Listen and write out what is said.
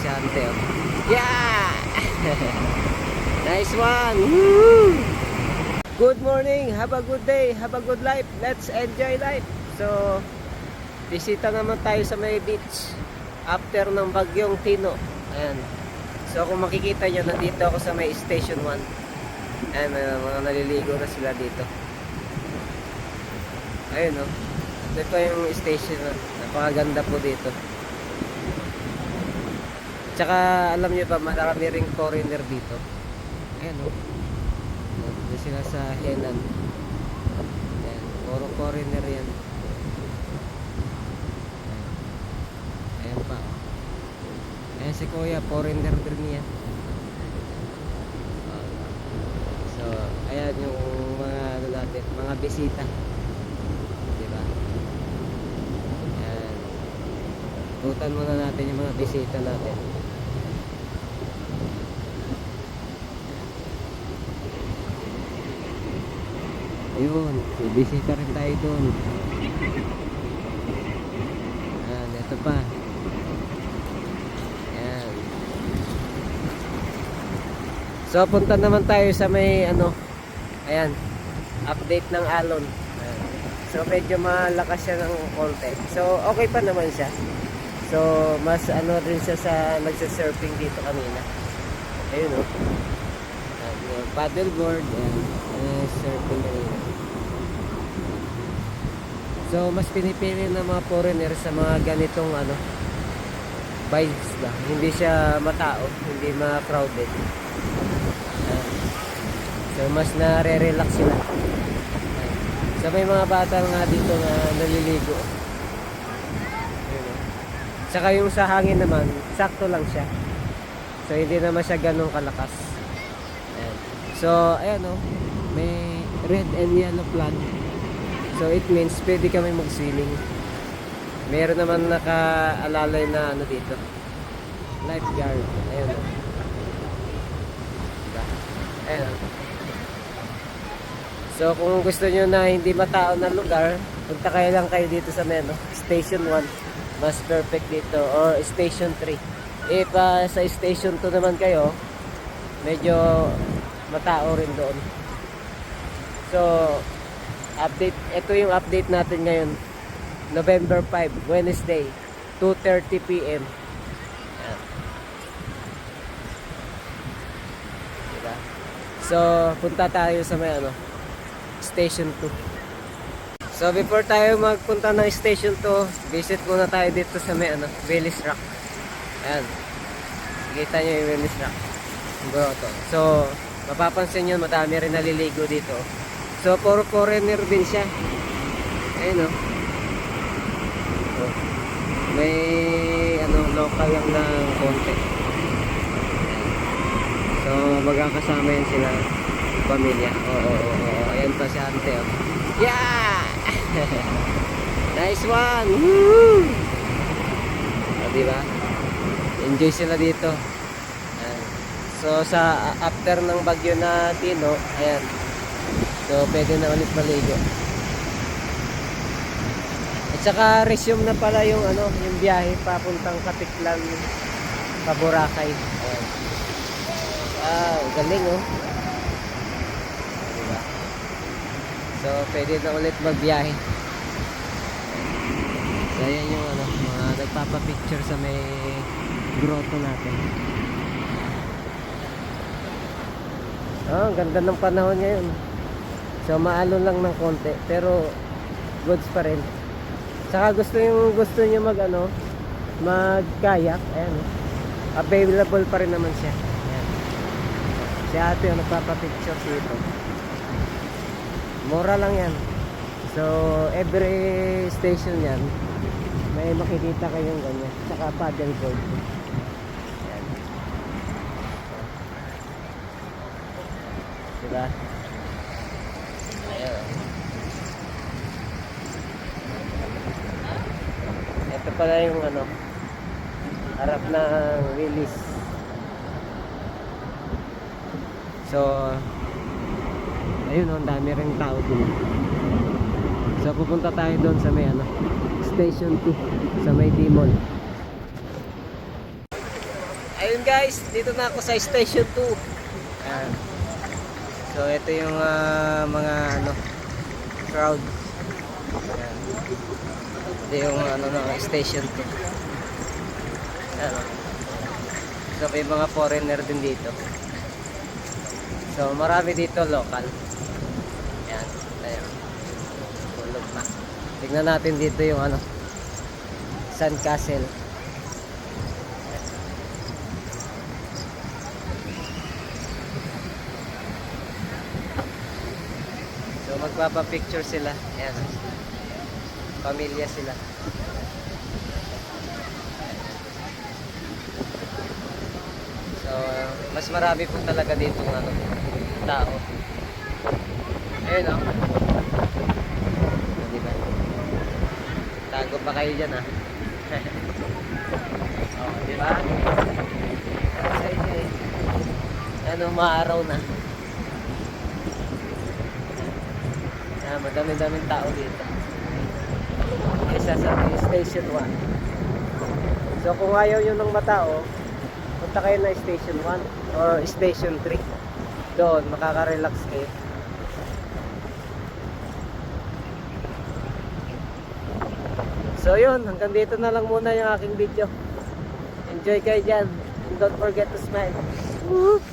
si Ante, oh. Yeah! Nice one! Woo! Good morning, have a good day, have a good life. Let's enjoy life. So, bisita naman tayo sa may beach after ng bagyong Tino. Ayan. So, kung makikita nyo, nandito ako sa may station 1. Ayan, mga naliligo na sila dito. Ayun, oh. Ito yung station 1. Napakaganda po dito. Tsaka, alam nyo ba, marami ring foreigner dito. Ayan, oh. Dito sila sa Henan. Ayan, puro foreigner yan. Ayan pa. Ayan si Kuya, foreigner din yan. So, ayan yung mga ano natin, mga bisita. Diba? Ayan. Tutan muna natin yung mga bisita natin. Ayun, bisita rin tayo doon. Ayan, ito pa. Ayan. So, punta naman tayo sa may ano, ayan, update ng alon. Ayan. So, medyo malakas siya ng konti. So, okay pa naman siya. So, mas ano rin siya sa nagsa-surfing dito kanina. Ayun, oh. Ayan, paddleboard. Ayan, surfing kanina. So, mas pinipili ng mga foreigner sa mga ganitong ano, vibes ba. Hindi siya matao, hindi ma-crowded. So, mas nare-relax sila. So, may mga bata nga dito na naliligo. Saka yung sa hangin naman, sakto lang siya. So, hindi naman siya ganun kalakas. Ayan. So, ayan o. May red and yellow flag. So, it means pwede kami mag-swimming. Meron naman nakaalalay na ano dito. Lifeguard. Ayan o. Diba? Ayan o. So, kung gusto nyo na hindi matao na lugar, punta kayo lang kayo dito sa Meno. Station 1. Mas perfect dito. Or Station 3. If sa Station 2 naman kayo, medyo matao rin doon. So, update. Ito yung update natin ngayon. November 5, Wednesday, 2:30 PM. Ayan. Diba? So, punta tayo sa may ano, Station 2. So, before tayo magpunta ng Station 2, visit muna tayo dito sa may ano, Willis Rock. Ayan. Kita nyo yung Willis Rock. Grotto. So, mapapansin nyo, madami rin naliligo dito. So, puro foreigner din siya. Ayun, oh. May ano, local lang na konti. So, magkakasama yan sila, pamilya. Oo. Ayan pa si Ante, oh. Yeah! Nice one! Woo! O, diba? Enjoy sila dito. Ayan. So, sa after ng bagyo na Tino, ayan. So, pwede na ulit maligo. At saka, resume na pala yung ano, yung biyahe papuntang Katiklan, Boracay. Ayan. Galing, oh. Diba? So, pwede na ulit magbiyahe. So, ayan yung ano, mga nagpapapicture sa may grotto natin. Ang ganda ng panahon ngayon. So, maalon lang ng konti, pero goods pa rin. Saka gusto niyo mag ano, mag-kayak, ayan. Available pa rin naman siya. Ayan. Si ate yung nagpapapicture dito. Mura lang yan. So, every station yan, may makikita kayong ganyan. Saka paddleboard. Ayan. Diba? Ayan. Ito pala yung ano, harap ng Willis. So, ayun, ang dami ring tao dun. So, pupunta tayo doon sa may ano, Station 2, sa may D-Mall. ayun guys, dito na ako sa Station 2. Ayan. So ito yung mga ano, crowd. Ayan. Ito yung ano na Station 2. Ayan. So may mga foreigner din dito. So marami dito local. Ayan. Ayan. Tulog na. Tignan natin dito yung ano, Sun Castle. So magpapa-picture sila. Ayan. Pamilya sila. So mas marami po talaga dito ng ano, tao. Ayun oh. Di ba? Tago pa kayo dyan ah. Oh, di ba? Sa inyo eh. Ano, maaraw na. Ah, madami-daming tao dito. Isa sa Station 1. So kung ayaw nyo ng matao, punta kayo na Station 1 or Station 3. Doon, makaka-relax kayo. So yun, hanggang dito na lang muna yung aking video. Enjoy kayo dyan. And don't forget to smile. Woo!